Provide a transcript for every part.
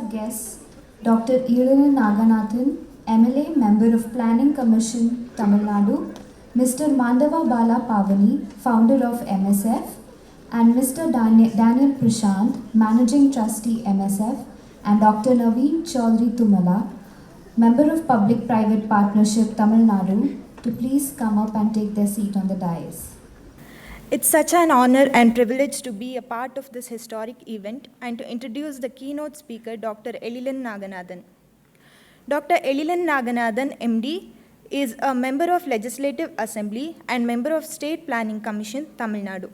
guests Dr. EZHILAN Naganathan, MLA, Member of Planning Commission, Tamil Nadu, Mr. Mandava Bala Pavani, Founder of MSF, and Mr. Daniel Prashant, Managing Trustee, MSF, and Dr. Naveen Chaudhary Tumala, Member of Public-Private Partnership, Tamil Nadu, to please come up and take their seat on the dais. It's such an honor and privilege to be a part of this historic event and to introduce the keynote speaker, Dr. EZHILAN Naganathan. Dr. EZHILAN Naganathan, MD, is a member of Legislative Assembly and member of State Planning Commission, Tamil Nadu.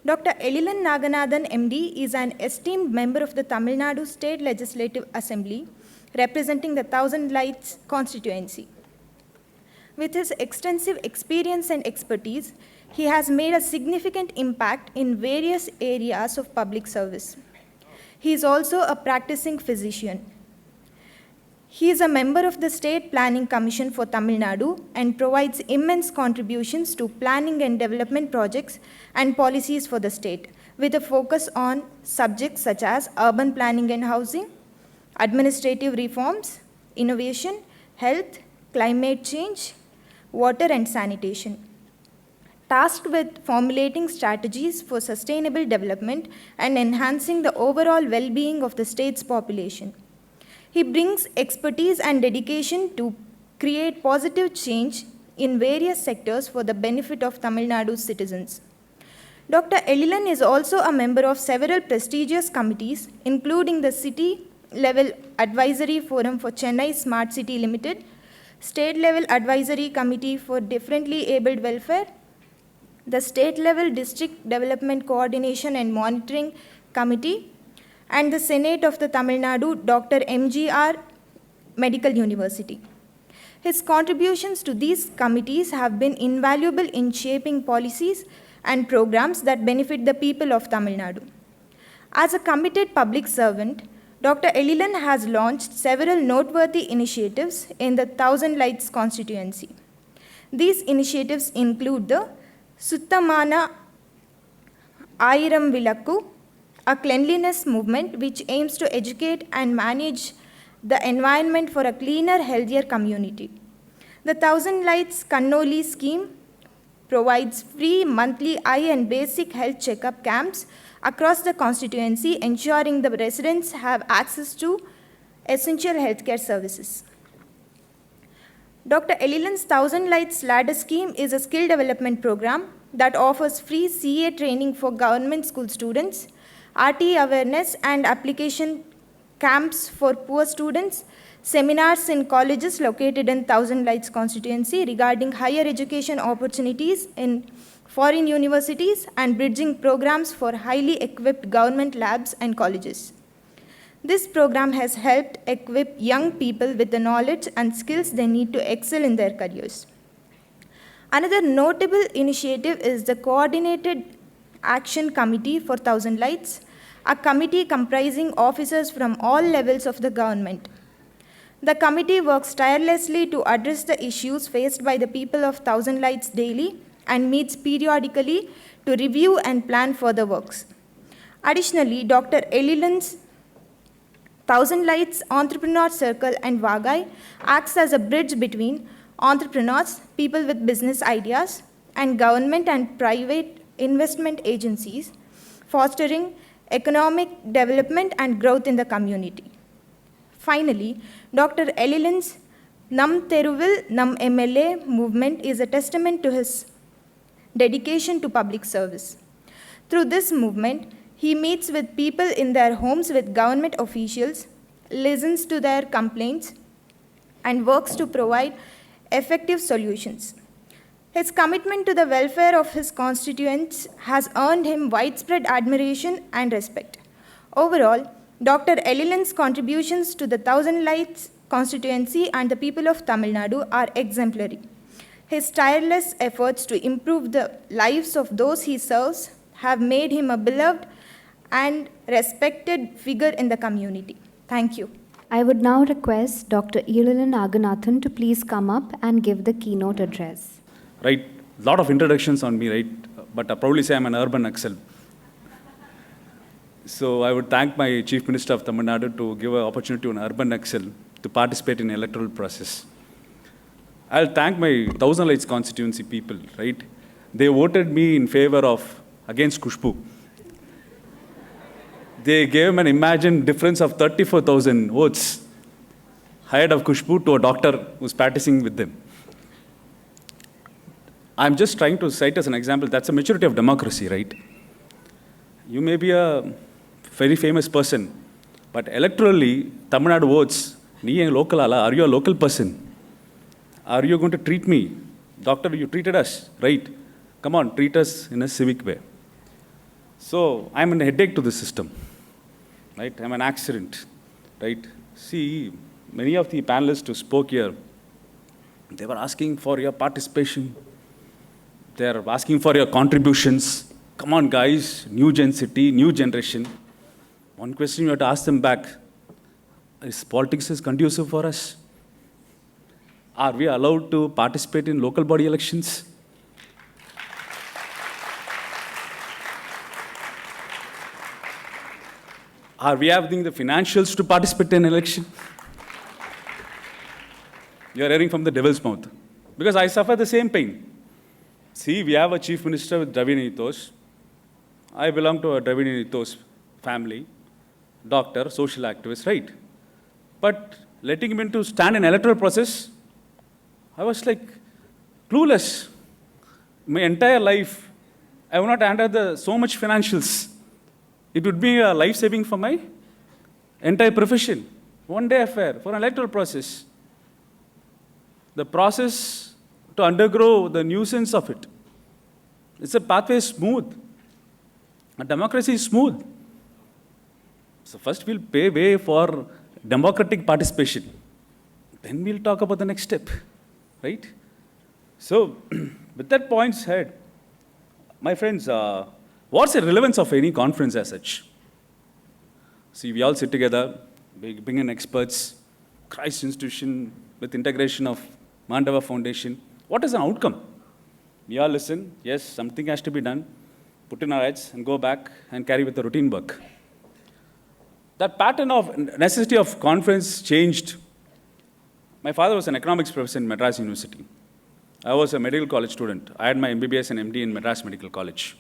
Dr. EZHILAN Naganathan, MD, is an esteemed member of the Tamil Nadu State Legislative Assembly, representing the Thousand Lights constituency. With his extensive experience and expertise, he has made a significant impact in various areas of public service. He is also a practicing physician. He is a member of the State Planning Commission for Tamil Nadu and provides immense contributions to planning and development projects and policies for the state, with a focus on subjects such as urban planning and housing, administrative reforms, innovation, health, climate change, water and sanitation. Tasked with formulating strategies for sustainable development and enhancing the overall well-being of the state's population. He brings expertise and dedication to create positive change in various sectors for the benefit of Tamil Nadu's citizens. Dr. EZHILAN is also a member of several prestigious committees, including the City-Level Advisory Forum for Chennai Smart City Limited, State-Level Advisory Committee for Differently Abled Welfare, the State-Level District Development Coordination and Monitoring Committee, and the Senate of the Tamil Nadu Dr. MGR Medical University. His contributions to these committees have been invaluable in shaping policies and programs that benefit the people of Tamil Nadu. As a committed public servant, Dr. EZHILAN has launched several noteworthy initiatives in the Thousand Lights constituency. These initiatives include the Suttamana Ayiram Vilakku, a cleanliness movement which aims to educate and manage the environment for a cleaner, healthier community. The Thousand Lights Kannoli scheme provides free monthly eye and basic health checkup camps across the constituency, ensuring the residents have access to essential healthcare services. Dr. EZHILAN's Thousand Lights Ladder Scheme is a skill development program that offers free CA training for government school students, RT awareness and application camps for poor students, seminars in colleges located in Thousand Lights constituency regarding higher education opportunities in foreign universities, and bridging programs for highly equipped government labs and colleges. This program has helped equip young people with the knowledge and skills they need to excel in their careers. Another notable initiative is the Coordinated Action Committee for Thousand Lights, a committee comprising officers from all levels of the government. The committee works tirelessly to address the issues faced by the people of Thousand Lights daily and meets periodically to review and plan further works. Additionally, Dr. EZHILAN's Thousand Lights Entrepreneur Circle and Vagai acts as a bridge between entrepreneurs, people with business ideas, and government and private investment agencies, fostering economic development and growth in the community. Finally, Dr. EZHILAN's Nam Theruvil Nam MLA movement is a testament to his dedication to public service. Through this movement, he meets with people in their homes with government officials, listens to their complaints, and works to provide effective solutions. His commitment to the welfare of his constituents has earned him widespread admiration and respect. Overall, Dr. EZHILAN's contributions to the Thousand Lights constituency and the people of Tamil Nadu are exemplary. His tireless efforts to improve the lives of those he serves have made him a beloved and respected figure in the community. Thank you. I would now request Dr. EZHILAN Naganathan to please come up and give the keynote address. Right, a lot of introductions on me, right? But I probably say I'm an urban excel. So I would thank my Chief Minister of Tamil Nadu to give an opportunity to an urban Excel to participate in the electoral process. I'll thank my Thousand Lights constituency people, right? They voted me in favor of, against Kushbu. They gave him an imagined difference of 34,000 votes ahead of Kushbu to a doctor who's practicing with them. I'm just trying to cite as an example, that's a maturity of democracy, right? You may be a very famous person, but electorally, Tamil Nadu votes, nee a local ala, are you a local person? Are you going to treat me? Doctor, you treated us, right? Come on, treat us in a civic way. So, I'm a headache to the system, right? I'm an accident, right? See, many of the panelists who spoke here, they were asking for your participation. They're asking for your contributions. Come on, guys, new gen city, new generation. One question you have to ask them back, is politics conducive for us? Are we allowed to participate in local body elections? Are we having the financials to participate in an election? You're hearing from the devil's mouth. Because I suffer the same pain. See, we have a chief minister with Dravidian ethos. I belong to a Dravidian ethos family, doctor, social activist, right? But letting him into stand in electoral process, I was like clueless. My entire life, I would not handle so much financials. It would be a life-saving for my entire profession. One day affair for an electoral process. The process to undergo the nuisance of it. It's a pathway smooth. A democracy is smooth. So first we'll pay way for democratic participation. Then we'll talk about the next step, right? So with that point said, my friends, what's the relevance of any conference as such? See, we all sit together, we bring in experts, Christ Institution with integration of Mandava Foundation. What is an outcome? We all listen, yes, something has to be done, put in our heads and go back and carry with the routine work. That pattern of necessity of conference changed. My father was an economics professor in Madras University. I was a medical college student. I had my MBBS and MD in Madras Medical College.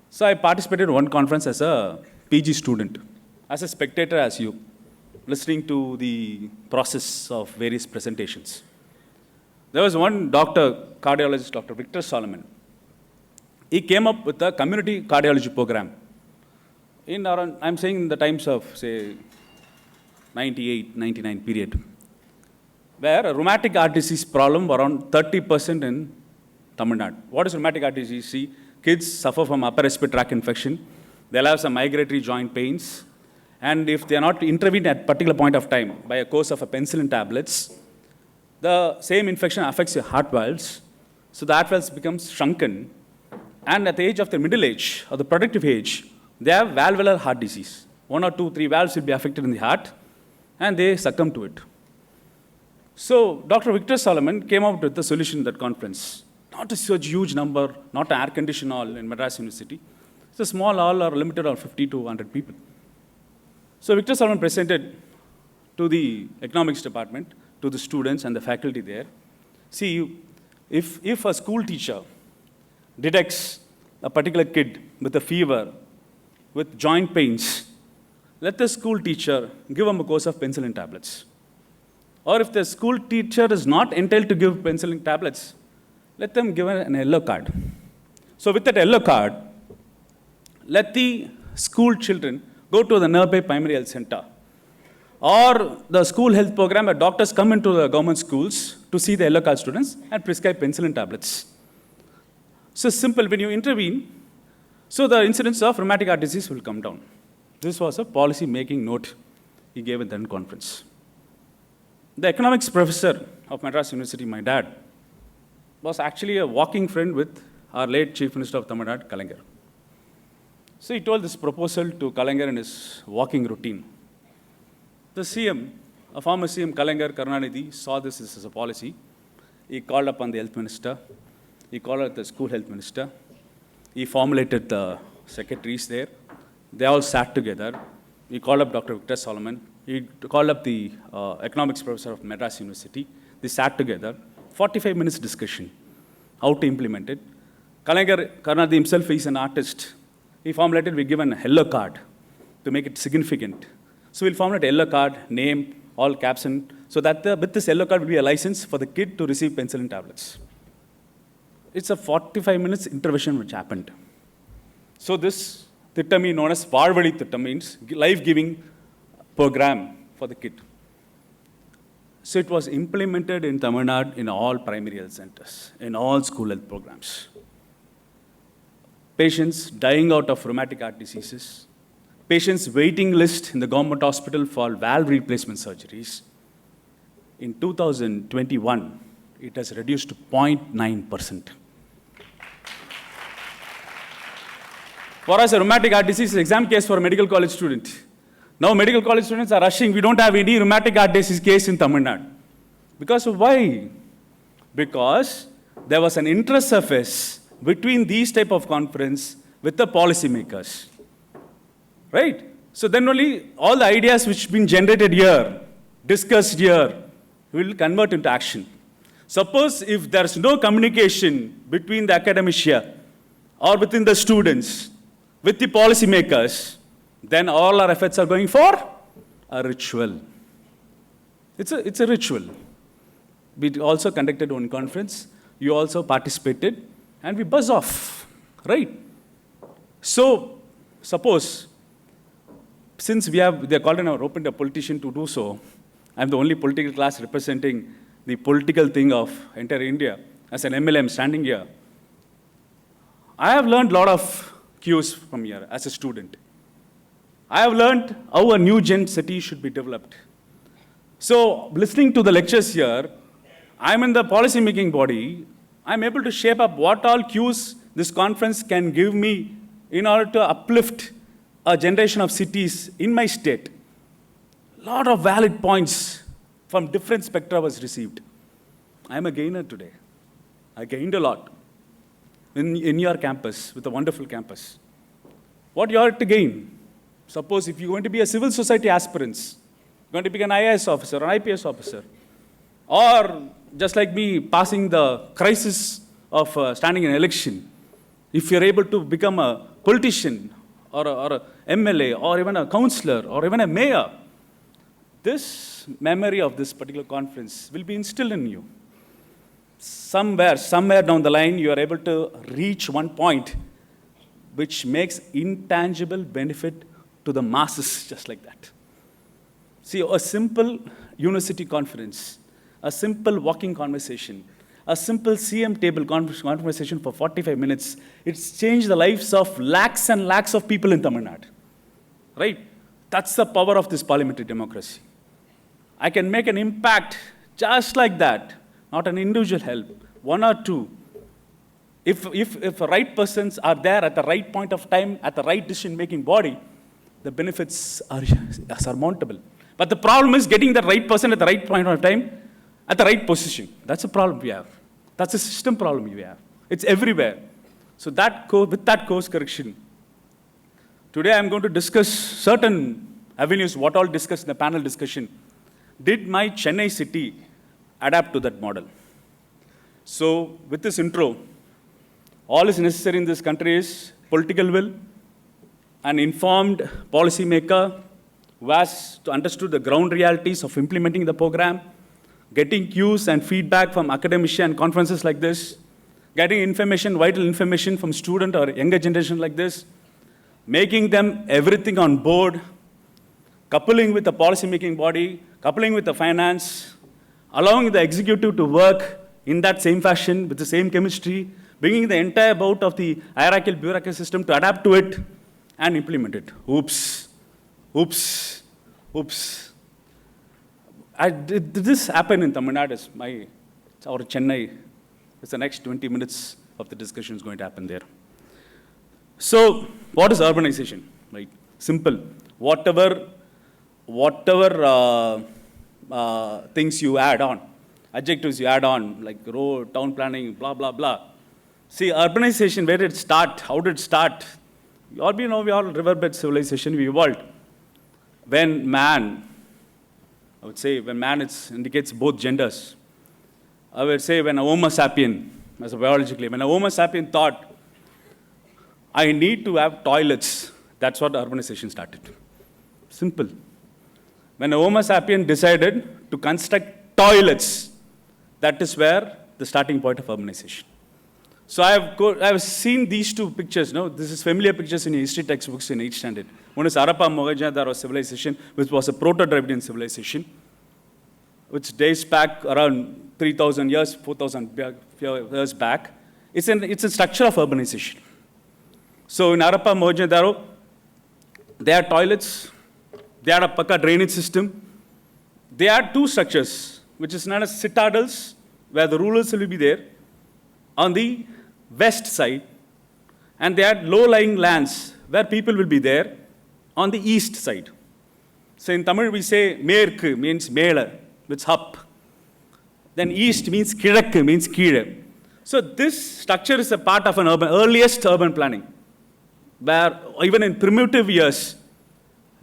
So I participated in one conference as a PG student, as a spectator as you, listening to the process of various presentations. There was one doctor, cardiologist, Dr. Victor Solomon. He came up with a community cardiology program. I'm saying in the times of, say, 98, 99 period, where a rheumatic heart disease problem around 30% in Tamil Nadu. What is rheumatic heart disease? See, kids suffer from upper respiratory tract infection. They'll have some migratory joint pains. And if they're not intervened at a particular point of time by a course of a penicillin tablets, the same infection affects your heart valves. So the heart valves becomes shrunken. And at the age of the middle age, or the productive age, they have valvular heart disease. 1 or 2, 3 valves will be affected in the heart, and they succumb to it. So Dr. Victor Solomon came out with the solution at that conference. Not a such huge number, not an air-conditioned hall in Madras University. It's a small hall or limited of 50 to 100 people. So Victor Solomon presented to the economics department, to the students and the faculty there. See, if a school teacher detects a particular kid with a fever, with joint pains, let the school teacher give him a course of penicillin tablets. Or if the school teacher is not entitled to give penicillin tablets, let them give an yellow card. So with that yellow card, let the school children go to the nearby primary health center. Or the school health program where doctors come into the government schools to see the yellow card students and prescribe penicillin tablets. So simple, when you intervene, so the incidence of rheumatic heart disease will come down. This was a policy-making note he gave at that conference. The economics professor of Madras University, my dad, was actually a walking friend with our late Chief Minister of Tamil Nadu, Kalaignar. So he told this proposal to Kalaignar in his walking routine. The CM, a former CM, Kalaignar Karunanidhi, saw this as a policy. He called upon the health minister. He called up the school health minister. He formulated the secretaries there. They all sat together. He called up Dr. Victor Solomon. He called up the economics professor of Madras University. They sat together. 45 minutes discussion. How to implement it. Karnadi himself is an artist. He formulated, we give a yellow card to make it significant. So we'll formulate a yellow card, name, all caption, so that with this yellow card will be a license for the kid to receive penicillin tablets. It's a 45 minutes intervention which happened. So this Thittam known as Varvali Thittam means life-giving program for the kid. So it was implemented in Tamil Nadu in all primary health centers, in all school health programs. Patients dying out of rheumatic heart diseases, patients waiting list in the government hospital for valve replacement surgeries. In 2021, it has reduced to 0.9%. For us, a rheumatic heart disease is an exam case for a medical college student. Now medical college students are rushing, we don't have any rheumatic heart disease case in Tamil Nadu. Because why? Because there was an inter-surface between these type of conference with the policymakers. Right? So then only all the ideas which have been generated here, discussed here, will convert into action. Suppose if there's no communication between the academia or within the students, with the policymakers, then all our efforts are going for a ritual. It's a ritual. We also conducted one conference, you also participated, and we buzz off, right? So, suppose, since they're called and opened a politician to do so, I'm the only political class representing the political thing of entire India. As an MLA, I'm standing here. I have learned a lot of cues from here as a student. I have learned how a new gen city should be developed. So, listening to the lectures here, I'm in the policy making body. I'm able to shape up what all cues this conference can give me in order to uplift a generation of cities in my state. A lot of valid points from different spectra was received. I'm a gainer today. I gained a lot in your campus, with a wonderful campus. What you are to gain? Suppose if you're going to be a civil society aspirant, going to be an IAS officer, an IPS officer, or just like me, passing the crisis of standing in an election, if you're able to become a politician, or a MLA, or even a councillor, or even a mayor, this memory of this particular conference will be instilled in you. Somewhere down the line, you are able to reach one point which makes intangible benefit to the masses, just like that. See, a simple university conference, a simple walking conversation, a simple CM table conversation for 45 minutes, it's changed the lives of lakhs and lakhs of people in Tamil Nadu. Right? That's the power of this parliamentary democracy. I can make an impact just like that, not an individual help, one or two. If the right persons are there at the right point of time, at the right decision-making body, the benefits are surmountable. But the problem is getting the right person at the right point of time, at the right position. That's a problem we have. That's a system problem we have. It's everywhere. So with that course correction, today I'm going to discuss certain avenues, what all discussed in the panel discussion. Did my Chennai city adapt to that model? So with this intro, all is necessary in this country is political will, an informed policymaker who has understood the ground realities of implementing the program, getting cues and feedback from academia and conferences like this, getting information, vital information from student or younger generation like this, making them everything on board, coupling with the policy-making body, coupling with the finance, allowing the executive to work in that same fashion, with the same chemistry, bringing the entire bout of the hierarchical bureaucracy system to adapt to it and implement it. Oops. Did this happen in Tamil Nadu? Or Chennai? It's the next 20 minutes of the discussion is going to happen there. So, what is urbanization? Right? Simple. Whatever things you add on, adjectives you add on, like road, town planning, blah, blah, blah. See, urbanization, where did it start? How did it start? We know we are riverbed civilization, we evolved. When man, I would say, when man indicates both genders, I would say when a Homo sapien, as a biologically, when a Homo sapien thought, I need to have toilets, that's what urbanization started. Simple. When a Homo sapien decided to construct toilets, that is where the starting point of urbanization. So I've seen these two pictures. No, this is familiar pictures in history textbooks in 8th standard. One is Harappa Mohenjo-daro civilization, which was a proto-Dravidian civilization, which dates back around 3,000 years, 4,000 years back. It's a structure of urbanization. So in Harappa Mohenjo-daro, they had toilets, they had a Pakka drainage system. They had two structures, which is known as citadels, where the rulers will be there on the west side, and they had low-lying lands where people will be there on the east side. So in Tamil we say Merku means Mela, which is up. Then east means Kirakku, means Kire. So this structure is a part of an earliest urban planning, where even in primitive years,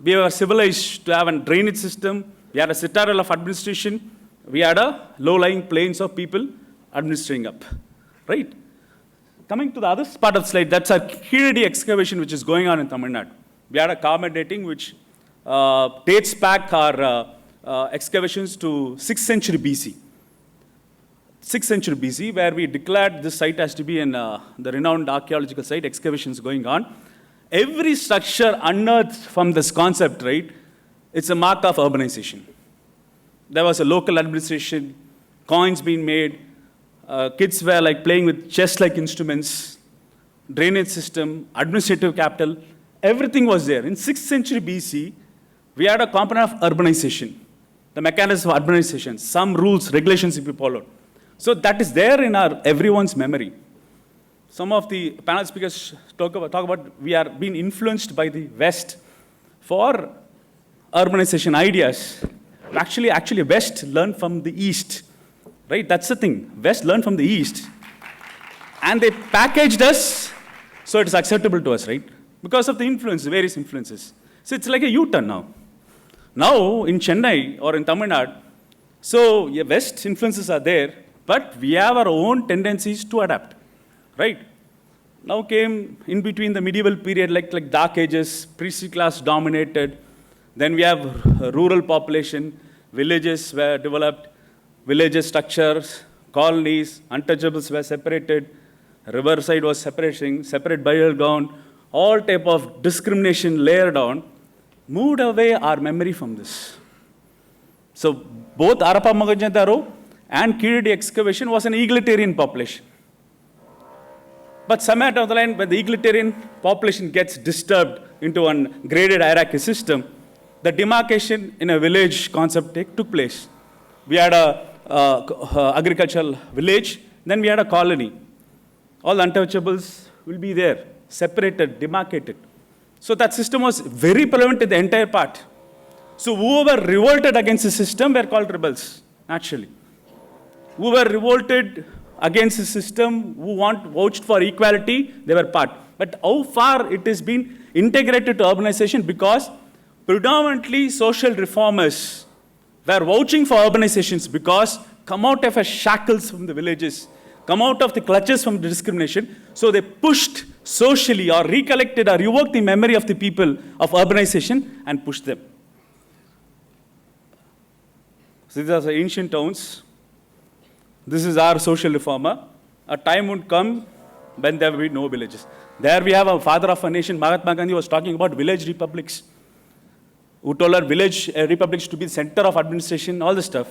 we were civilized to have a drainage system, we had a citadel of administration, we had a low-lying plains of people administering up, right? Coming to the other part of the slide, that's our Kiridi excavation which is going on in Tamil Nadu. We had a carbon dating which dates back our excavations to 6th century BC. 6th century BC, where we declared this site as to be the renowned archaeological site, excavations going on. Every structure unearthed from this concept, right, it's a mark of urbanization. There was a local administration, coins being made, kids were like playing with chess-like instruments, drainage system, administrative capital, everything was there. In 6th century BC, we had a component of urbanization, the mechanism of urbanization, some rules, regulations to be followed. So that is there in everyone's memory. Some of the panel speakers talk about we are being influenced by the West for urbanization ideas. Actually, West learned from the East, right? That's the thing. West learned from the East, and they packaged us so it's acceptable to us, right? Because of the influence, various influences. So it's like a U-turn now. Now in Chennai or in Tamil Nadu, so yeah, West influences are there, but we have our own tendencies to adapt, right? Now came in between the medieval period, like Dark Ages, priestly class dominated. Then we have rural population, villages were developed, villages structures, colonies, untouchables were separated, riverside was separate burial ground, all type of discrimination layered on, moved away our memory from this. So both Harappa Mohenjo-daro and Kiridi excavation was an egalitarian population. But somewhere down the line, when the egalitarian population gets disturbed into a graded hierarchy system, the demarcation in a village concept took place. We had a agricultural village, then we had a colony. All untouchables will be there, separated, demarcated. So that system was very prevalent in the entire part. So whoever revolted against the system were called rebels, naturally. Who were revolted against the system, who vouched for equality, they were part. But how far it has been integrated to urbanization, because predominantly social reformers were vouching for urbanizations because come out of a shackles from the villages, come out of the clutches from the discrimination, so they pushed socially or recollected or evoked the memory of the people of urbanization and pushed them. So these are the ancient towns. This is our social reformer. A time would come when there will be no villages. There we have a father of a nation, Mahatma Gandhi, was talking about village republics, who told our village republics to be the center of administration, all this stuff.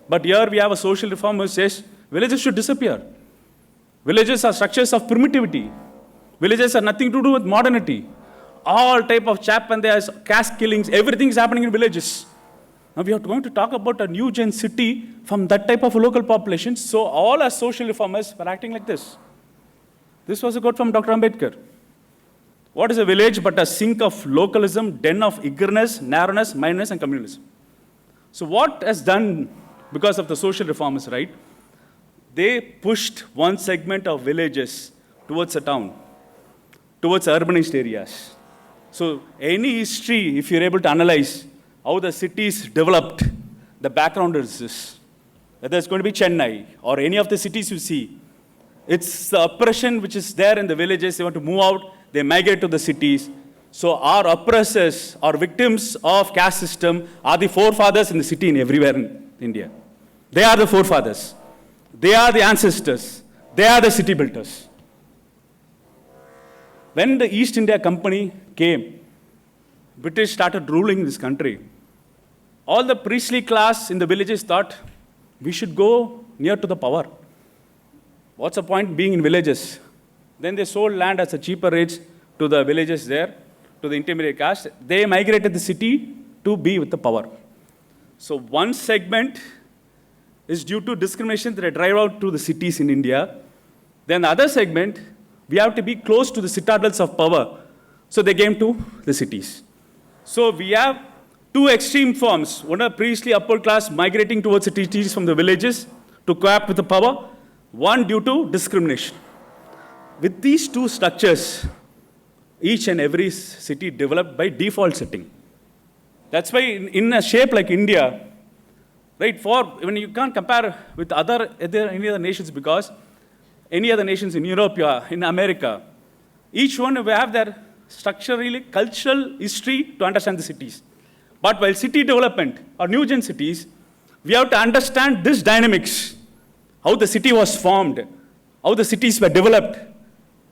But here we have a social reformer who says villages should disappear. Villages are structures of primitivity. Villages have nothing to do with modernity. All type of chap and there's caste killings, everything is happening in villages. Now we are going to talk about a new gen city from that type of local population. So all our social reformers were acting like this. This was a quote from Dr. Ambedkar. What is a village but a sink of localism, den of eagerness, narrowness, mindedness, and communalism? So what has done because of the social reformers, right? They pushed one segment of villages towards a town. towards urbanized areas. So any history, if you're able to analyze how the cities developed, the background is this. Whether it's going to be Chennai or any of the cities you see, it's the oppression which is there in the villages. They want to move out, they migrate to the cities. So our oppressors, our victims of caste system are the forefathers in the city and everywhere in India. They are the forefathers. They are the ancestors. They are the city builders. When the East India Company came, British started ruling this country. All the priestly class in the villages thought, we should go near to the power. What's the point being in villages? Then they sold land at a cheaper rates to the villages there, to the intermediate caste. They migrated the city to be with the power. So one segment is due to discrimination that they drive out to the cities in India. Then the other segment, we have to be close to the citadels of power. So they came to the cities. So we have two extreme forms. One, a priestly upper class migrating towards the cities from the villages to co-opt with the power. One due to discrimination. With these two structures, each and every city developed by default setting. That's why in a shape like India, right, when you can't compare with any other nations, because any other nations in Europe, in America, each one will have their structurally cultural history to understand the cities. But while city development or Newgen cities, we have to understand this dynamics, how the city was formed, how the cities were developed.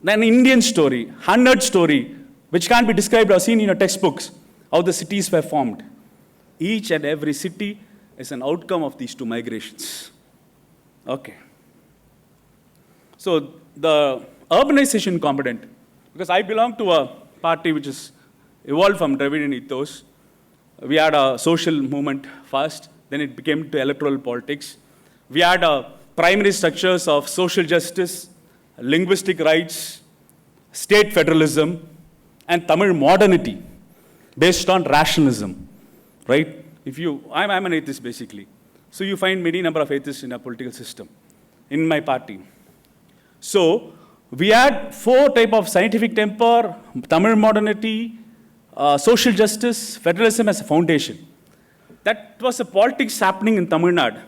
An Indian story, 100 story, which can't be described or seen in your textbooks, how the cities were formed. Each and every city is an outcome of these two migrations. Okay. So the urbanization component, because I belong to a party which is evolved from Dravidian ethos. We had a social movement first, then it became to electoral politics. We had primary structures of social justice, linguistic rights, state federalism, and Tamil modernity based on rationalism, right? I'm an atheist basically. So you find many number of atheists in our political system, in my party. So we had 4 types of scientific temper, Tamil modernity, social justice, federalism as a foundation. That was the politics happening in Tamil Nadu.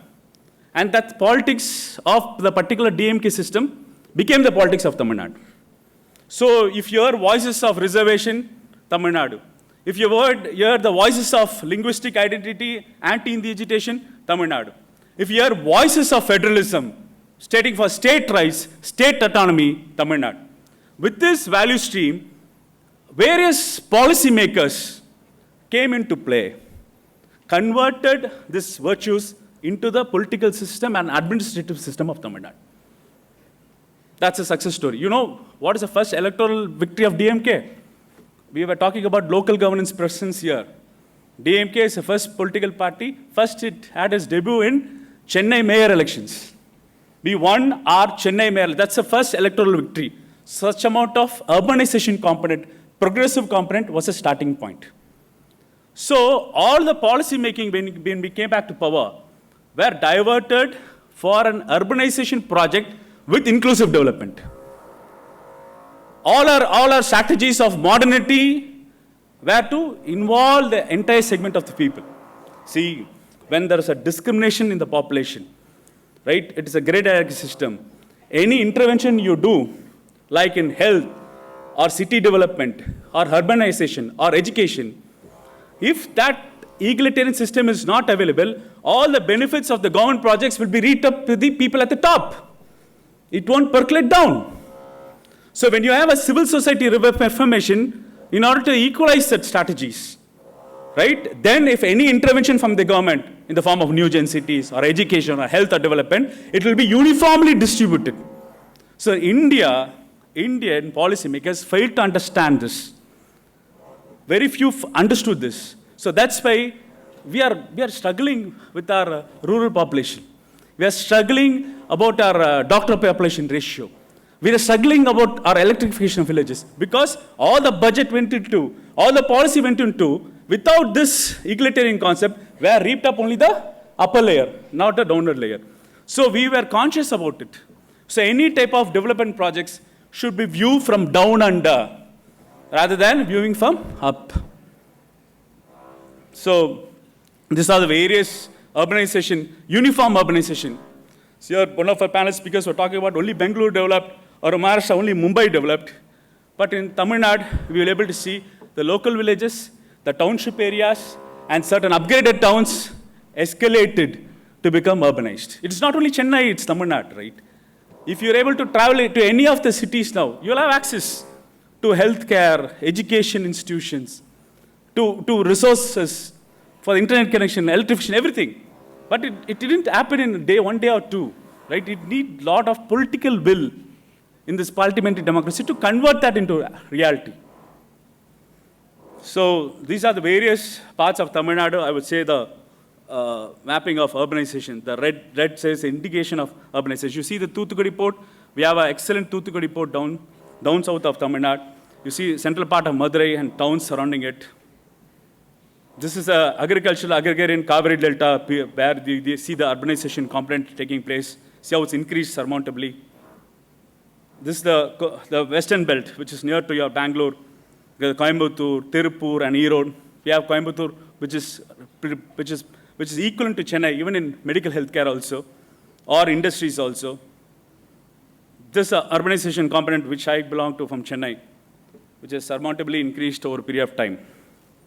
And that politics of the particular DMK system became the politics of Tamil Nadu. So if you hear voices of reservation, Tamil Nadu. If you hear the voices of linguistic identity, anti-Hindi agitation, Tamil Nadu. If you hear voices of federalism, stating for state rights, state autonomy, Tamil Nadu. With this value stream, various policymakers came into play, converted these virtues into the political system and administrative system of Tamil Nadu. That's a success story. You know what is the first electoral victory of DMK? We were talking about local governance presence here. DMK is the first political party. First, it had its debut in Chennai mayor elections. We won our Chennai mayor. That's the first electoral victory. Such amount of urbanization component, progressive component was a starting point. So all the policy making when we came back to power were diverted for an urbanization project with inclusive development. All our strategies of modernity were to involve the entire segment of the people. See, when there is a discrimination in the population, right, it is a great hierarchy system. Any intervention you do, like in health, or city development, or urbanization, or education, if that egalitarian system is not available, all the benefits of the government projects will be reached up to the people at the top. It won't percolate down. So when you have a civil society reformation, in order to equalize such strategies, right, then if any intervention from the government in the form of Newgen cities, or education, or health, or development, it will be uniformly distributed. So Indian policymakers failed to understand this. Very few understood this. So that's why we are struggling with our rural population. We are struggling about our doctor population ratio. We are struggling about our electrification of villages because all the budget went into, all the policy went into, without this egalitarian concept, were reaped up only the upper layer, not the downward layer. So we were conscious about it. So any type of development projects should be viewed from down under. rather than viewing from up. So these are the various urbanization, uniform urbanization. So here, one of our panel speakers were talking about only Bangalore developed, or Maharashtra only Mumbai developed. But in Tamil Nadu, we were able to see the local villages, the township areas, and certain upgraded towns escalated to become urbanized. It's not only Chennai, it's Tamil Nadu, right? If you're able to travel to any of the cities now, you'll have access to healthcare, education institutions, to resources for internet connection, electrification, everything. But it didn't happen in one day or two, right? It needs a lot of political will in this parliamentary democracy to convert that into reality. So these are the various parts of Tamil Nadu. I would say the mapping of urbanization. The red says indication of urbanization. You see the Thoothukudi port. We have an excellent Thoothukudi port down south of Tamil Nadu. You see central part of Madurai and towns surrounding it. This is an agricultural agrarian Kaveri Delta where you see the urbanization component taking place. See how it's increased surmountably. This is the western belt, which is near to your Bangalore, Coimbatore, Tirupur, and Erode. We have Coimbatore, which is equivalent to Chennai, even in medical healthcare also, or industries also. This urbanization component, which I belong to from Chennai, which has surmountably increased over a period of time.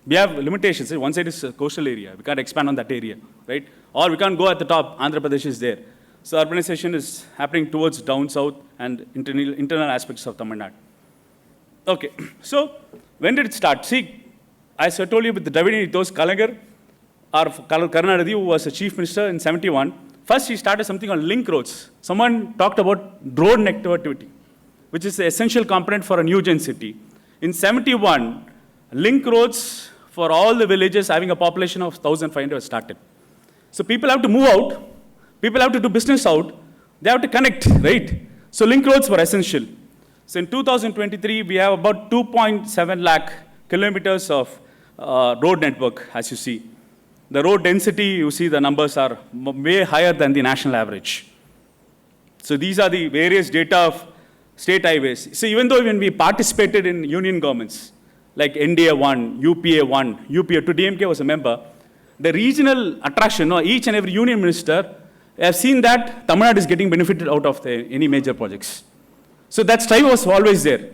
We have limitations. One side is a coastal area. We can't expand on that area, right? Or we can't go at the top. Andhra Pradesh is there. So urbanization is happening towards down south and internal aspects of Tamil Nadu. Okay, so when did it start? See, as I told you with the Dravidi Nithos, Kalaignar, or Karunanidhi, who was a chief minister in 71, first he started something on link roads. Someone talked about road connectivity, which is the essential component for a Newgen city. In 71, link roads for all the villages having a population of 1,500 was started. So people have to move out, people have to do business out, they have to connect, right? So link roads were essential. So in 2023, we have about 2.7 lakh kilometers of road network, as you see. The road density, you see the numbers are way higher than the national average. So these are the various data of state highways. So even though when we participated in union governments, like NDA 1, UPA 1, UPA 2, DMK was a member, the regional attraction, each and every union minister, have seen that Tamil Nadu is getting benefited out of any major projects. So that strive was always there.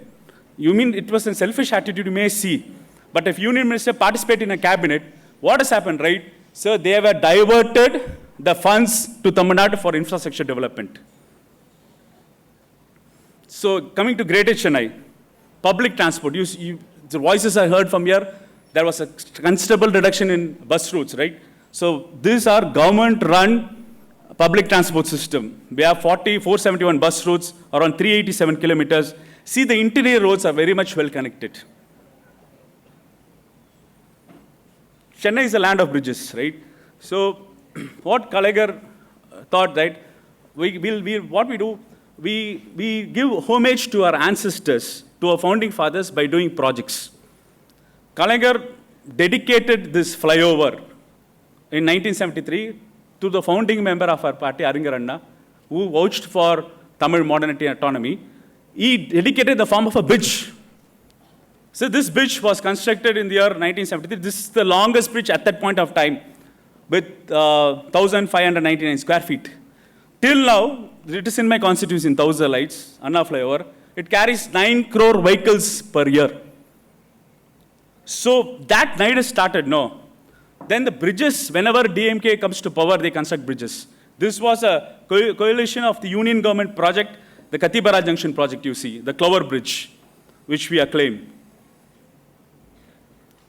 You mean it was a selfish attitude, you may see. But if union minister participate in a cabinet, what has happened, right? So they have diverted the funds to Tamil Nadu for infrastructure development. So coming to Greater Chennai, public transport, the voices I heard from here, there was a considerable reduction in bus routes, right? So these are government-run public transport system. We have 471 bus routes, around 387 kilometers. See, the interior roads are very much well connected. Chennai is a land of bridges, right? So what Kalaignar thought that what we do, we give homage to our ancestors, to our founding fathers by doing projects. Kalaignar dedicated this flyover in 1973 to the founding member of our party, Aringar Anna, who vouched for Tamil modernity and autonomy. He dedicated the form of a bridge. So this bridge was constructed in the year 1973. This is the longest bridge at that point of time with 1,599 square feet. Till now, it is in my constituency in Thousand Lights, Anna flyover. It carries 9 crore vehicles per year. So that night has started, no. Then the bridges, whenever DMK comes to power, they construct bridges. This was a coalition of the union government project, the Katibara Junction project you see, the Clover Bridge, which we acclaim.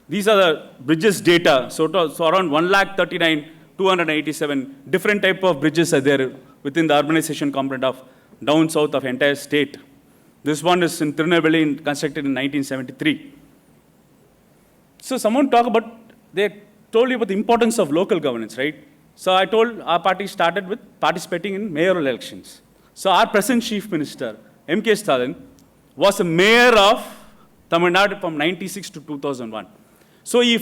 These are the bridges data. So around 1,39,287 different type of bridges are there within the urbanization component of down south of entire state. This one is in Tirunelveli, constructed in 1973. So someone talk about, they told you about the importance of local governance, right? So I told our party started with participating in mayoral elections. So our present chief minister, M.K. Stalin, was a mayor of Tamil Nadu from 96 to 2001. So he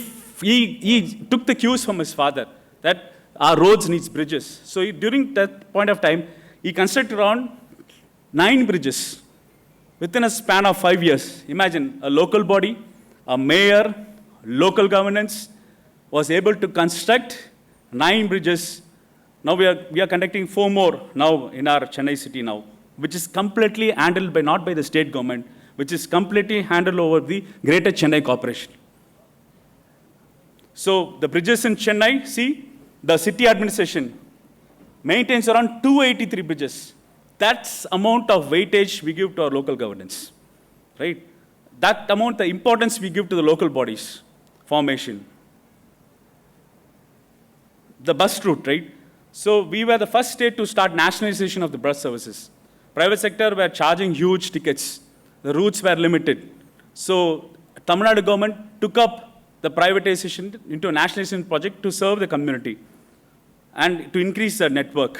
took the cues from his father that our roads needs bridges. So during that point of time, he constructed around 9 bridges. within a span of 5 years. Imagine a local body, a mayor, local governance was able to construct 9 bridges. Now we are conducting 4 more now in our Chennai city now, which is completely handled by, not by the state government, which is completely handled over the Greater Chennai Corporation. So the bridges in Chennai, see, the city administration maintains around 283 bridges. That's amount of weightage we give to our local governance, right? That amount, the importance we give to the local bodies, formation. The bus route, right? So we were the first state to start nationalization of the bus services. Private sector were charging huge tickets. The routes were limited. So Tamil Nadu government took up the privatization into a nationalization project to serve the community and to increase the network.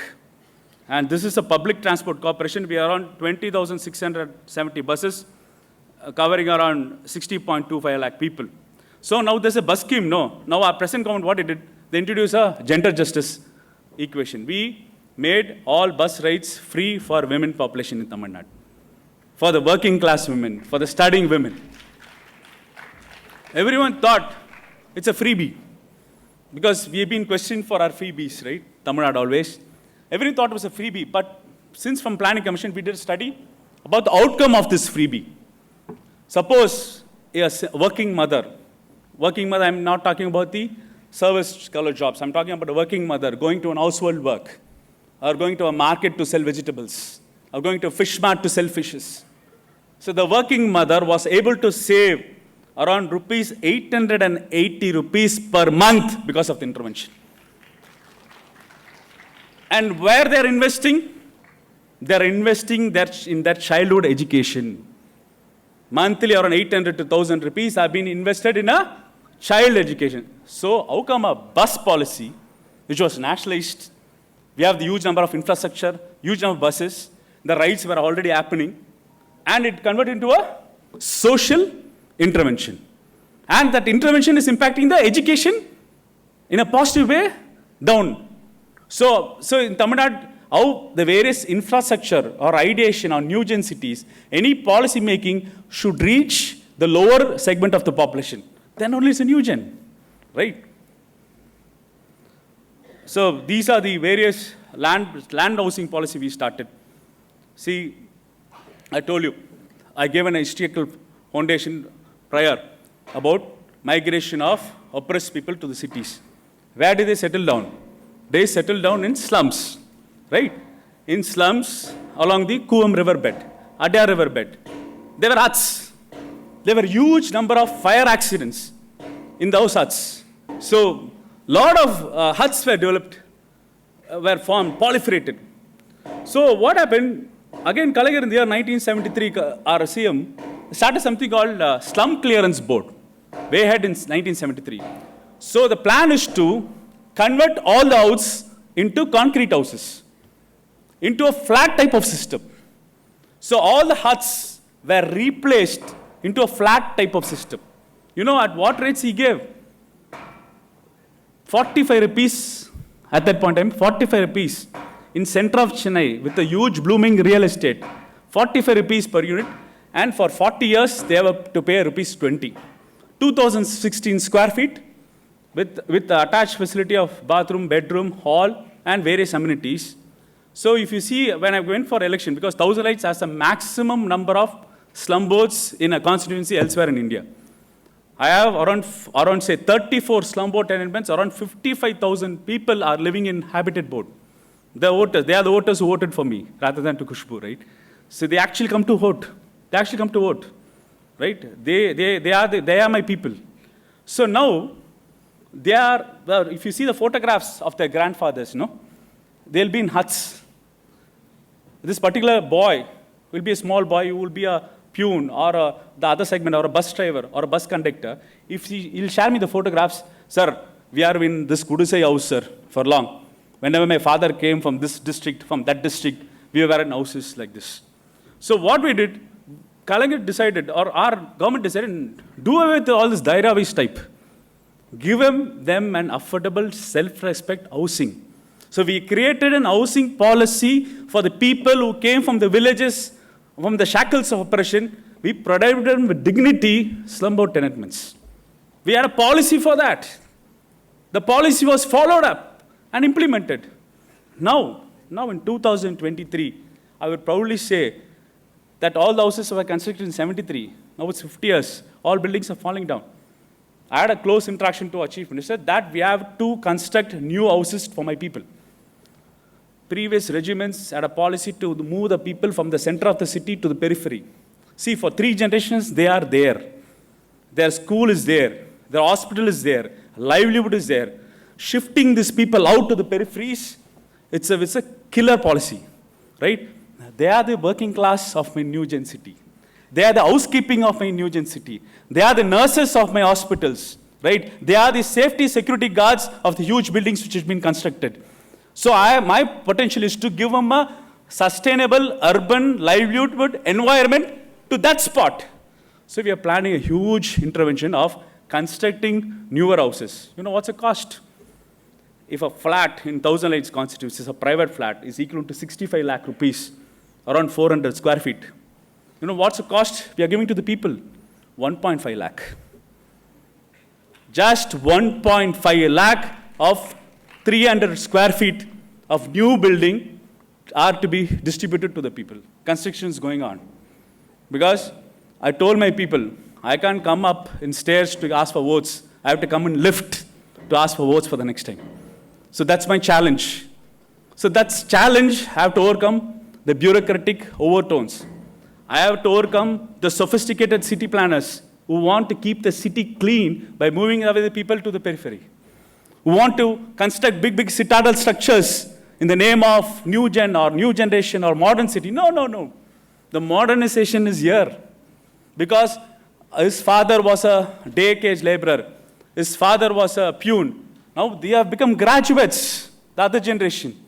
And this is a public transport corporation. We are around 20,670 buses, covering around 60.25 lakh people. So now there's a bus scheme, no. Now our present government, what it did, they introduced a gender justice equation. We made all bus rides free for women population in Tamil Nadu, for the working class women, for the studying women. Everyone thought it's a freebie, because we have been questioned for our freebies, right? Tamil Nadu always. Everyone thought it was a freebie, but since from Planning Commission, we did a study about the outcome of this freebie. Suppose a working mother, I'm not talking about the service color jobs, I'm talking about a working mother going to an household work, or going to a market to sell vegetables, or going to a fish mart to sell fishes. So the working mother was able to save around rupees 880 rupees per month because of the intervention. And where they're investing? They're investing in their childhood education. Monthly around 800 to 1,000 rupees have been invested in a child education. So how come a bus policy, which was nationalized, we have the huge number of infrastructure, huge number of buses, the rides were already happening, and it converted into a social intervention. And that intervention is impacting the education in a positive way down. So in Tamil Nadu, how the various infrastructure or ideation on Newgen cities, any policy making should reach the lower segment of the population. Then only it's a Newgen, right? So these are the various land housing policy we started. See, I told you, I gave an historical foundation prior about migration of oppressed people to the cities. Where did they settle down? They settled down in slums, right? In slums along the Kuam river bed, Adya river bed. There were huts. There were huge number of fire accidents in those huts. So lot of huts were developed, were formed, proliferated. So what happened? Again, Kalaigar in the year 1973, our CM started something called Slum Clearance Board, way ahead in 1973. So the plan is to convert all the houses into concrete houses, into a flat type of system. So all the huts were replaced into a flat type of system. You know at what rates he gave? 45 rupees at that point in time, 45 rupees in center of Chennai with a huge blooming real estate, 45 rupees per unit, and for 40 years they have to pay rupees 20. 2016 square feet with the attached facility of bathroom, bedroom, hall, and various amenities. So if you see, when I went for election, because Thousand Lights has the maximum number of slum boards in a constituency elsewhere in India. I have around say 34 slum board tenements, around 55,000 people are living in habited board. The voters, they are the voters who voted for me rather than to Khushbu, right? So they actually come to vote. They actually come to vote, right? They are my people. So now, they are, well, if you see the photographs of their grandfathers, they'll be in huts. This particular boy will be a small boy who will be a peon or the other segment or a bus driver or a bus conductor. If he'll share me the photographs, sir, we are in this Kudusai house, sir, for long. Whenever my father came from this district, from that district, we were in houses like this. So what we did, Kalaigar decided, or our government decided, do away with all this Dairavis type. Give them an affordable, self-respect housing. So we created an housing policy for the people who came from the villages, from the shackles of oppression, we provided them with dignity, slumbound tenements. We had a policy for that. The policy was followed up and implemented. Now in 2023, I would proudly say that all the houses were constructed in 73. Now it's 50 years. All buildings are falling down. I had a close interaction to our chief minister that we have to construct new houses for my people. Previous regiments had a policy to move the people from the center of the city to the periphery. See, for 3 generations, they are there. Their school is there. Their hospital is there. Livelihood is there. Shifting these people out to the peripheries, it's a killer policy, right? They are the working class of my Newgen city. They are the housekeeping of my Newgen city. They are the nurses of my hospitals, right? They are the safety security guards of the huge buildings which have been constructed. So my potential is to give them a sustainable urban livelihood environment to that spot. So we are planning a huge intervention of constructing newer houses. You know what's the cost? If a flat in 1,000 lights constitutes, is a private flat, is equal to 65 lakh rupees, around 400 square feet. You know what's the cost we are giving to the people? 1.5 lakh. Just 1.5 lakh of 300 square feet of new building are to be distributed to the people. Construction is going on. Because I told my people, I can't come up in stairs to ask for votes. I have to come in lift to ask for votes for the next time. So that's my challenge. So that's challenge I have to overcome the bureaucratic overtones. I have to overcome the sophisticated city planners who want to keep the city clean by moving away the people to the periphery. Who want to construct big citadel structures in the name of new gen or new generation or modern city. No. The modernization is here. Because his father was a day cage laborer. His father was a peon. Now they have become graduates, the other generation.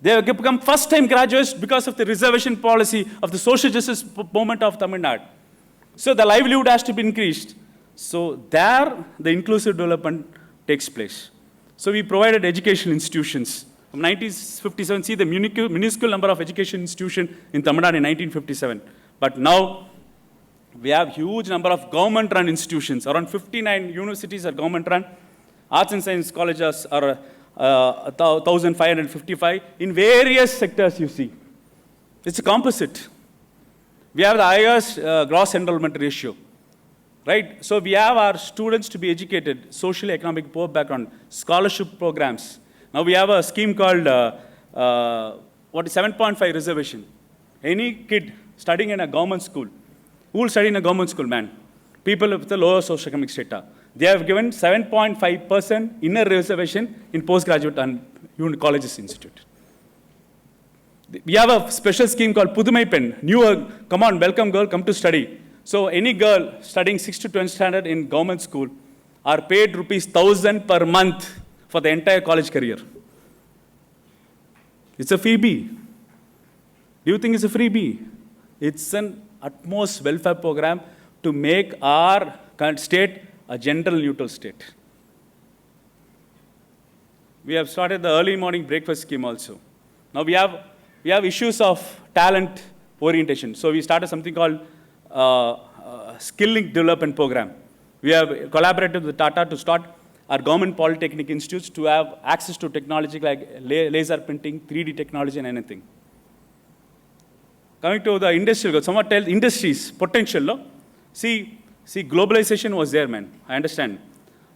They have become first-time graduates because of the reservation policy of the social justice movement of Tamil Nadu. So the livelihood has to be increased. So there, the inclusive development takes place. So we provided educational institutions. From 1957, see the minuscule number of education institutions in Tamil Nadu in 1957. But now, we have huge number of government-run institutions. Around 59 universities are government-run. Arts and science colleges are 1,555 in various sectors, you see. It's a composite. We have the highest gross enrollment ratio, right? So we have our students to be educated, socially, economic, poor background, scholarship programs. Now we have a scheme called 7.5 reservation. Any kid studying in a government school, who will study in a government school, man? People with the lower socioeconomic strata. They have given 7.5% inner reservation in postgraduate and colleges institute. We have a special scheme called Pudumai Pen. Come on, welcome girl, come to study. So any girl studying 6th to 12th standard in government school are paid ₹1,000 per month for the entire college career. It's a freebie. Do you think it's a freebie? It's an utmost welfare program to make our state a gender neutral state. We have started the early morning breakfast scheme also. Now we have issues of talent orientation. So we started something called skilling development program. We have collaborated with Tata to start our government polytechnic institutes to have access to technology like laser printing, 3D technology and anything. Coming to the industrial, someone tells industries, potential, no? See, globalization was there, man. I understand.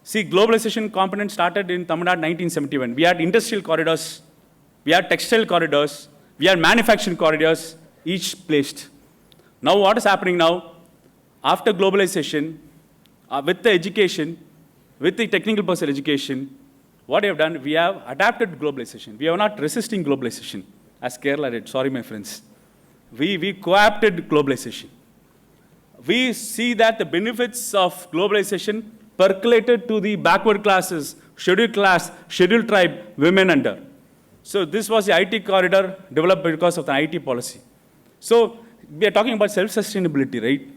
See, globalization component started in Tamil Nadu 1971. We had industrial corridors, we had textile corridors, we had manufacturing corridors, each placed. Now what is happening now? After globalization, with the education, with the technical personal education, what we have done, we have adapted globalization. We are not resisting globalization, as Kerala did. Sorry, my friends. We co-opted globalization. We see that the benefits of globalization percolated to the backward classes, scheduled class, scheduled tribe, women under. So this was the IT corridor developed because of the IT policy. So we are talking about self-sustainability, right?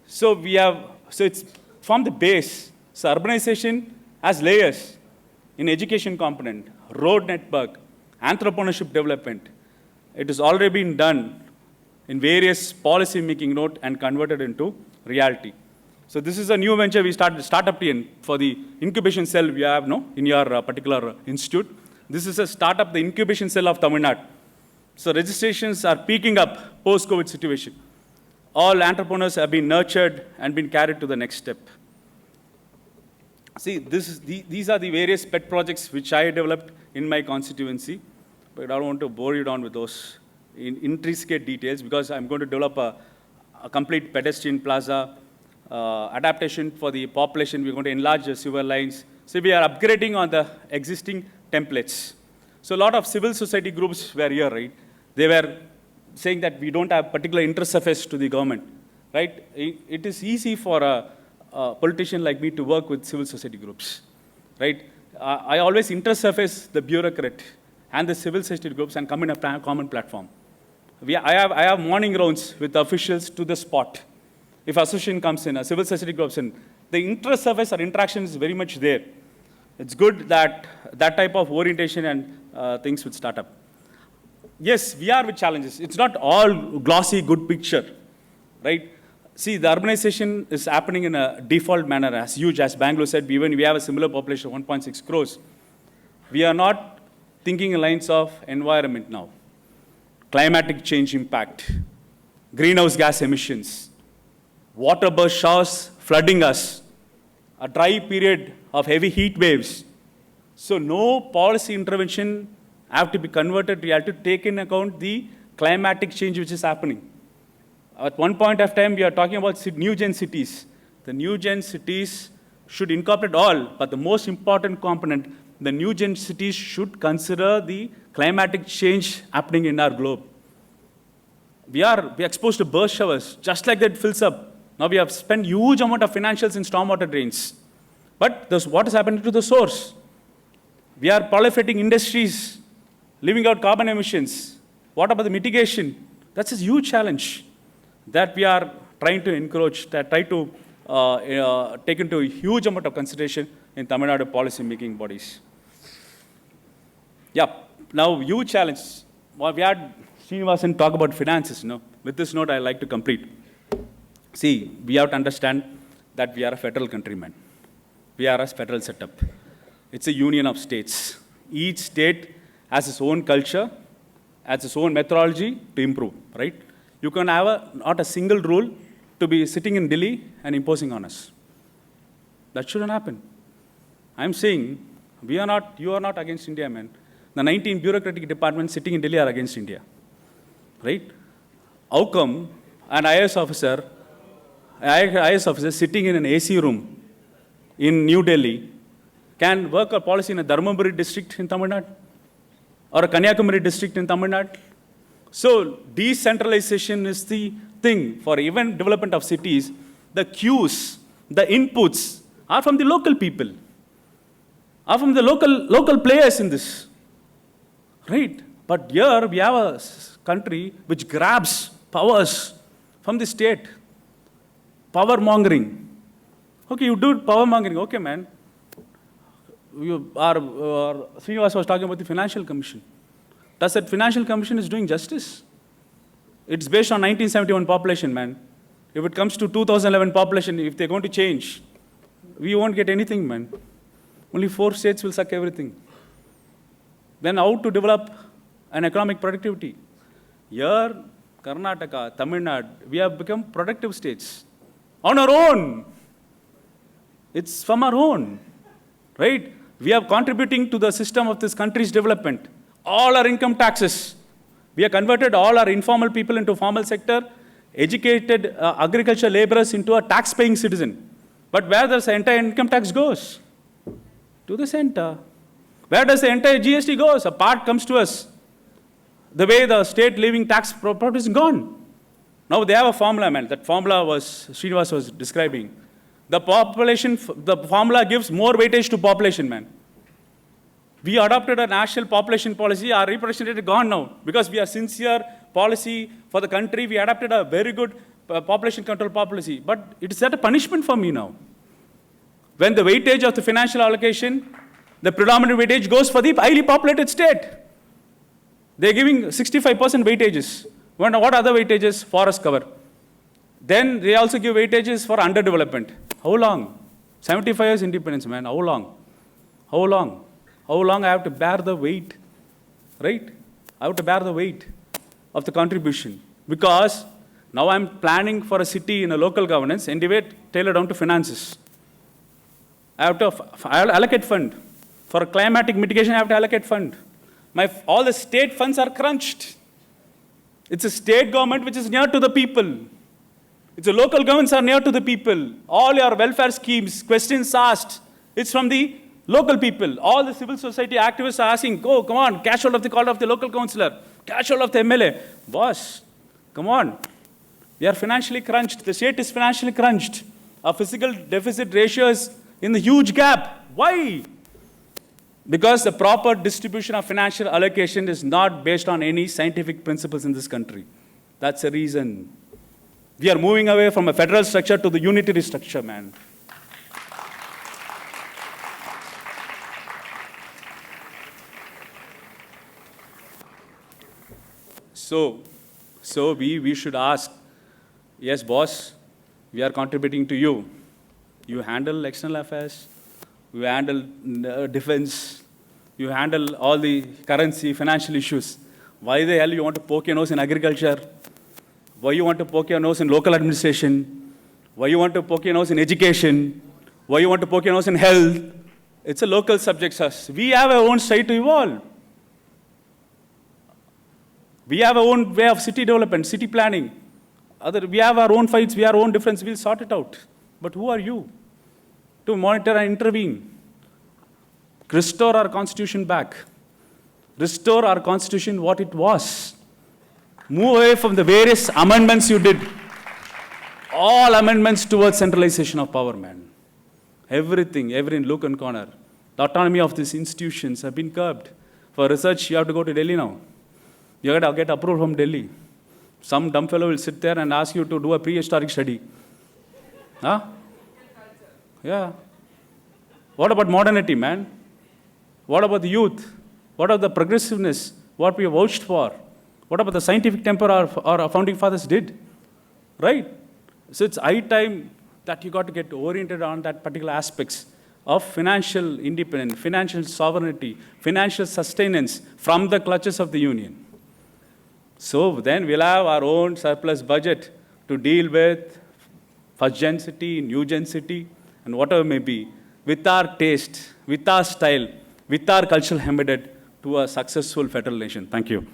So it's from the base. So urbanization has layers in education component, road network, entrepreneurship development. It has already been done in various policy making note and converted into reality. So this is a new venture we started, Startup TN, for the incubation cell we have in your particular institute. This is a startup, the incubation cell of Tamil Nadu. So registrations are peaking up post-COVID situation. All entrepreneurs have been nurtured and been carried to the next step. See, these are the various pet projects which I developed in my constituency, but I don't want to bore you down with those in intricate details because I'm going to develop a complete pedestrian plaza, adaptation for the population. We're going to enlarge the sewer lines. So we are upgrading on the existing templates. So a lot of civil society groups were here, right? They were saying that we don't have particular interface to the government, right? It is easy for a politician like me to work with civil society groups, right? I always intersurface the bureaucrat and the civil society groups and come in a common platform. I have morning rounds with officials to the spot. If association comes in, a civil society comes in, the intersurface or interaction is very much there. It's good that that type of orientation and things with startup. Yes, we are with challenges. It's not all glossy, good picture, right? See, the urbanization is happening in a default manner, as huge as Bangalore said. Even we have a similar population of 1.6 crores. We are not thinking in lines of environment now. Climatic change impact, greenhouse gas emissions, water burst showers flooding us, a dry period of heavy heat waves. So no policy intervention have to be converted to reality to take into account the climatic change which is happening. At one point of time, we are talking about new gen cities. The new gen cities should incorporate all, but the most important component, the new gen cities should consider the climatic change happening in our globe. We are exposed to burst showers, just like that fills up. Now we have spent huge amount of financials in stormwater drains. But what is happening to the source? We are proliferating industries, leaving out carbon emissions. What about the mitigation? That's a huge challenge that we are trying to encourage, that try to take into a huge amount of consideration in Tamil Nadu policy making bodies. Yeah, now huge challenge. Well, we had Srinivasan talk about finances. With this note, I like to complete. See, we have to understand that we are a federal country, man. We are a federal setup. It's a union of states. Each state has its own culture, has its own methodology to improve, right? You can have not a single rule to be sitting in Delhi and imposing on us. That shouldn't happen. I'm saying you are not against India, man. The 19 bureaucratic departments sitting in Delhi are against India, right? How come an IAS officer sitting in an AC room in New Delhi can work a policy in a Dharmaburi district in Tamil Nadu or a Kanyakumari district in Tamil Nadu? So decentralization is the thing for even development of cities. The cues, the inputs are from the local people, are from the local players in this, right? But here we have a country which grabs powers from the state. Power mongering. Okay, you do power mongering. Okay, man. Srinivas was talking about the Financial Commission. Does that Financial Commission is doing justice? It's based on 1971 population, man. If it comes to 2011 population, if they're going to change, we won't get anything, man. Only 4 states will suck everything. Then how to develop an economic productivity? Here, Karnataka, Tamil Nadu, we have become productive states on our own. It's from our own, right? We are contributing to the system of this country's development. All our income taxes. We have converted all our informal people into formal sector, educated agriculture laborers into a tax-paying citizen. But where does the entire income tax goes? To the center. Where does the entire GST goes? A part comes to us. The way the state leaving tax property is gone. Now they have a formula, man. That formula Srinivas was describing. The formula gives more weightage to population, man. We adopted a national population policy. Our representation rate is gone now. Because we are sincere policy for the country, we adopted a very good population control policy. But it is a punishment for me now. When the weightage of the financial allocation, the predominant weightage goes for the highly populated state. They're giving 65% weightages. What other weightages? Forest cover. Then they also give weightages for underdevelopment. How long? 75 years independence, man. How long? How long? How long I have to bear the weight? Right? I have to bear the weight of the contribution. Because now I'm planning for a city in a local governance, and tailor down to finances. I have to allocate fund. For climatic mitigation, I have to allocate fund. All the state funds are crunched. It's a state government which is near to the people. It's a local governments are near to the people. All your welfare schemes, questions asked, it's from the local people. All the civil society activists are asking, oh, come on, cash hold of the call of the local councillor, cash hold of the MLA. Boss, come on. We are financially crunched. The state is financially crunched. Our physical deficit ratio is in the huge gap. Why? Because the proper distribution of financial allocation is not based on any scientific principles in this country. That's the reason. We are moving away from a federal structure to the unitary structure, man. So we should ask, yes, boss, we are contributing to you. You handle external affairs, you handle defense, you handle all the currency, financial issues. Why the hell you want to poke your nose in agriculture? Why you want to poke your nose in local administration? Why you want to poke your nose in education? Why you want to poke your nose in health? It's a local subject, sir. We have our own state to evolve. We have our own way of city development, city planning. We have our own fights, we have our own difference, we'll sort it out. But who are you to monitor and intervene? Restore our constitution back. Restore our constitution what it was. Move away from the various amendments you did. All amendments towards centralization of power, man. Everything, every nook and corner. The autonomy of these institutions have been curbed. For research, you have to go to Delhi now. You have to get approval from Delhi. Some dumb fellow will sit there and ask you to do a prehistoric study. Huh? Yeah. What about modernity, man? What about the youth? What about the progressiveness? What we have vouched for? What about the scientific temper our founding fathers did? Right? So it's high time that you got to get oriented on that particular aspects of financial independence, financial sovereignty, financial sustenance from the clutches of the union. So then we'll have our own surplus budget to deal with first-gen city, new-gen city, and whatever may be, with our taste, with our style, with our cultural embedded to a successful federal nation. Thank you.